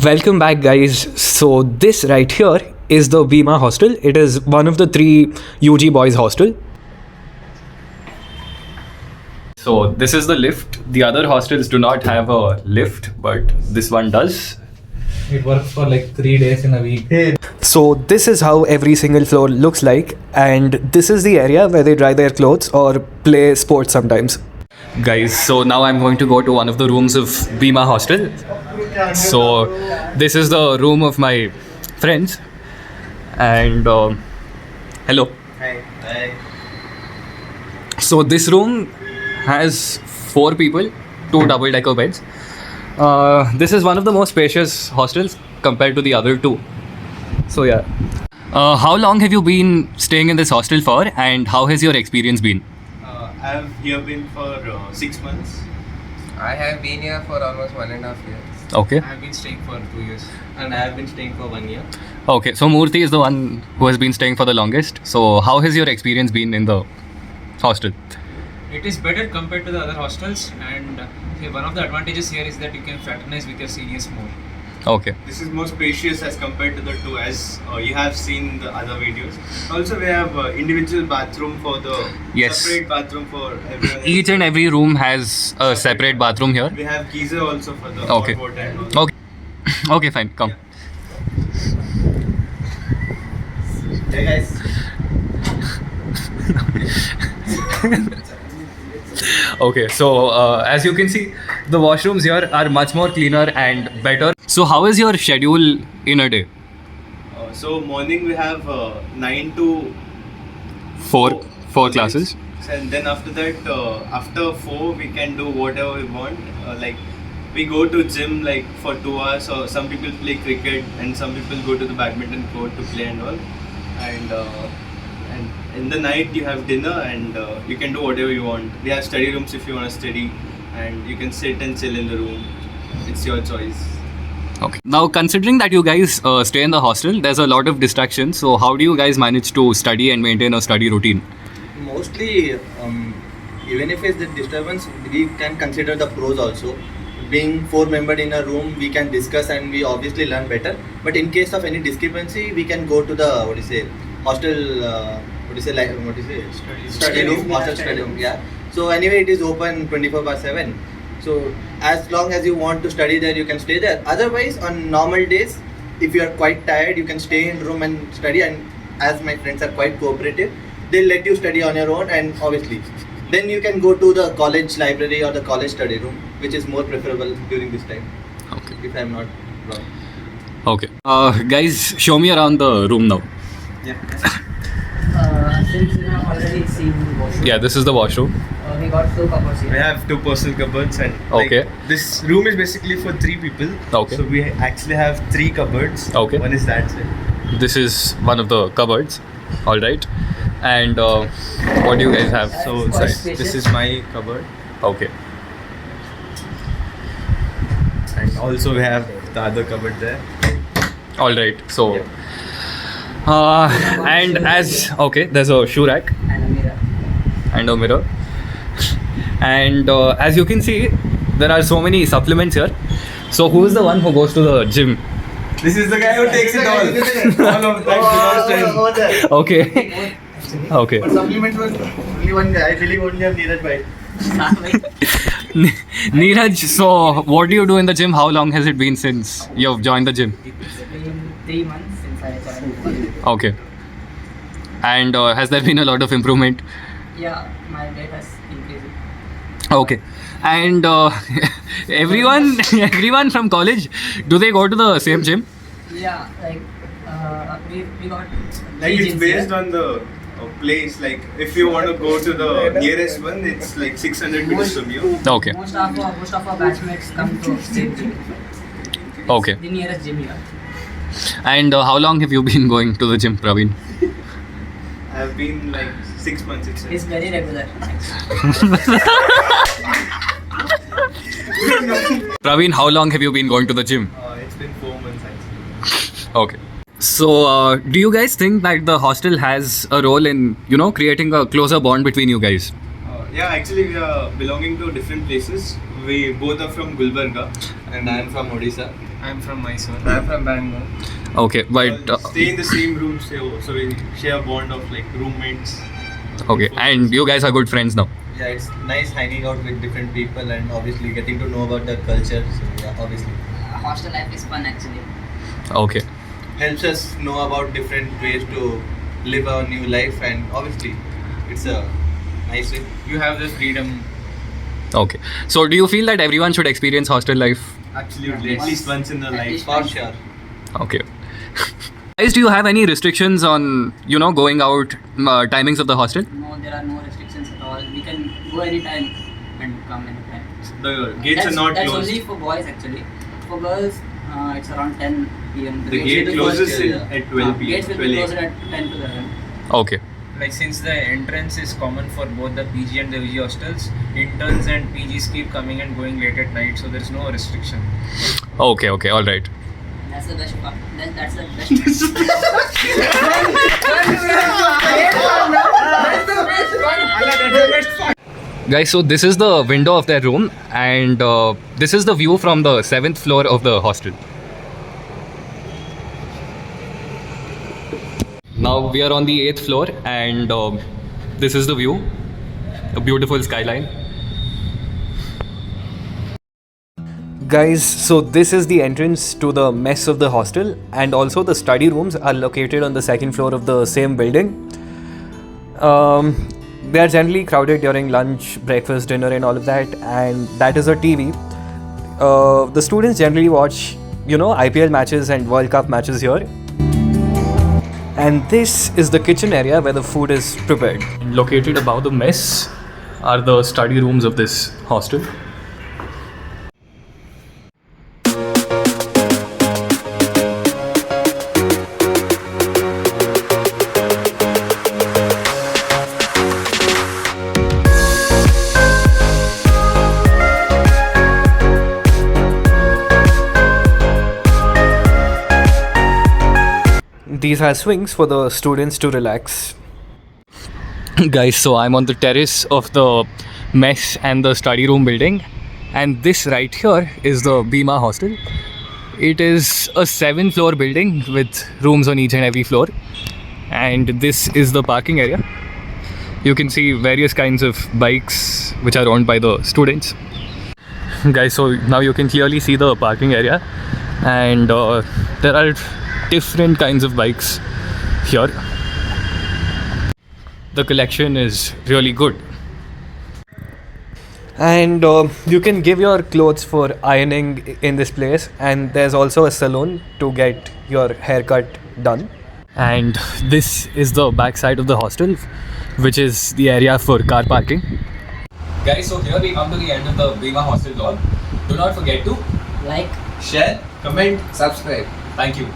Welcome back, guys. So this right here is the Bima hostel. It is one of the 3 UG boys hostel. So this is the lift. The other hostels do not have a lift, but this one does. It works for like 3 days in a week. So this is how every single floor looks like, and this is the area where they dry their clothes or play sports sometimes. Guys, so now I'm going to go to one of the rooms of Bima hostel. So this is the room of my friends, and hello. Hi. So this room has 4 people, 2 double-decker beds. This is one of the most spacious hostels compared to the other 2. So yeah. How long have you been staying in this hostel for, and how has your experience been? I have here been for 6 months. I have been here for almost 1.5 years. Okay. I have been staying for 2 years, and I have been staying for 1 year. Okay. So Murthy is the one who has been staying for the longest. So how has your experience been in the hostel? It is better compared to the other hostels, and one of the advantages here is that you can fraternize with your seniors more. Okay. This is more spacious as compared to the 2, as you have seen the other videos. Also, we have individual bathroom for the Yes. separate bathroom for everyone. Each and every room has a separate bathroom here. We have geyser also for the Okay. hot water and all. Okay. Okay, fine. Come. Hey guys. Okay, so as you can see, the washrooms here are much more cleaner and better. So how is your schedule in a day? So morning we have 9 to 4 classes. and then after that, after 4 we can do whatever we want. Like we go to gym like for 2 hours, or some people play cricket and some people go to the badminton court to play and all. And in the night you have dinner, and you can do whatever you want. We have study rooms if you want to study, and you can sit and chill in the room. It's your choice. Okay. Now, considering that you guys stay in the hostel, there's a lot of distractions. So how do you guys manage to study and maintain a study routine? Mostly, even if it's the disturbance, we can consider the pros also. Being 4-membered in a room, we can discuss and we obviously learn better. But in case of any discrepancy, we can go to the hostel. Study room, hostel study room. Yeah. So anyway, it is open 24/7. So as long as you want to study there, you can stay there. Otherwise, on normal days, if you are quite tired, you can stay in room and study. And as my friends are quite cooperative, they'll let you study on your own. And obviously, then you can go to the college library or the college study room, which is more preferable during this time. Okay. If I'm not wrong. Okay. Guys, show me around the room now. Since we have already seen washroom, Yeah, this is the washroom. we got 2 cupboards We here. have 2 personal cupboards, and Okay. this room is basically for 3 people. Okay. So we actually have 3 cupboards. Okay. One is that side. This is one of the cupboards. All right. And what do you guys have? So Quite this spacious. is my cupboard, Okay. and also we have the other cupboard there. All right. So, and as okay, there's a shoe rack And a mirror. and a mirror. And as you can see, there are so many supplements here. So, who is the one who goes to the gym? This is the guy who takes it all. All of that. Okay. Okay. But supplements was only one guy. I believe only of Neeraj bhai. Neeraj, so what do you do in the gym? How long has it been since you've joined the gym? It's been 3 months since I joined. Okay. And has there been a lot of improvement? Yeah, my weight has increased. Okay. And everyone from college, do they go to the same gym? Yeah, like we got Like 3 it's gyms based here. on the place. Like if you want to go to the nearest one, it's like 600 meters from you. Okay. Most of our batchmates come to same gym. Okay. The nearest gym here. And how long have you been going to the gym, Praveen? I've been like 6 months itself. It's very regular. Praveen, how long have you been going to the gym? It's been 4 months actually. Okay. So, do you guys think that the hostel has a role in, creating a closer bond between you guys? Yeah, actually we are belonging to different places. We both are from Gulbarga. And I am from Odisha. I'm from Mysore. I'm from Bangalore. Okay, but Stay in the same room, so we share a bond of like roommates. okay, and you guys are good friends now. Yeah, it's nice hanging out with different people and obviously getting to know about the culture. So yeah, obviously Hostel life is fun actually. Okay. helps us know about different ways to live our new life, and obviously it's a nice way. You have the freedom. Okay. So, do you feel that everyone should experience hostel life? Absolutely, at least once in their At life. least For sure. Okay. Guys, do you have any restrictions on, going out timings of the hostel? No, there are no restrictions at all. We can go anytime and come anytime. The gates are not that's closed. only for boys actually. For girls, it's around 10 p.m. The gate will be closes closed, at 12 p.m. Gates will 12 be a.m. closed at 10 to 11. Okay. Like since the entrance is common for both the PG and the UG hostels, interns and PGs keep coming and going late at night, so there's no restriction. Okay, all right. That's the best part. That's the best part. Guys, so this is the window of their room, and this is the view from the 7th floor of the hostel. Now we are on the 8th floor, and this is the view, a beautiful skyline. Guys, so this is the entrance to the mess of the hostel, and also the study rooms are located on the 2nd floor of the same building. They are generally crowded during lunch, breakfast, dinner, and all of that, and that is a TV. The students generally watch, IPL matches and World Cup matches here. And this is the kitchen area where the food is prepared. Located above the mess are the study rooms of this hostel. These are swings for the students to relax. Guys, so I'm on the terrace of the mess and the study room building, and this right here is the Bima hostel. It is a 7-floor building with rooms on each and every floor, and this is the parking area. You can see various kinds of bikes which are owned by the students. Guys, so now you can clearly see the parking area, and there are different kinds of bikes here. The collection is really good. And you can give your clothes for ironing in this place, and there's also a salon to get your haircut done. And this is the back side of the hostel, which is the area for car parking. Guys, so here we come to the end of the Bima hostel vlog. Do not forget to Like, Share, comment. Subscribe. thank you.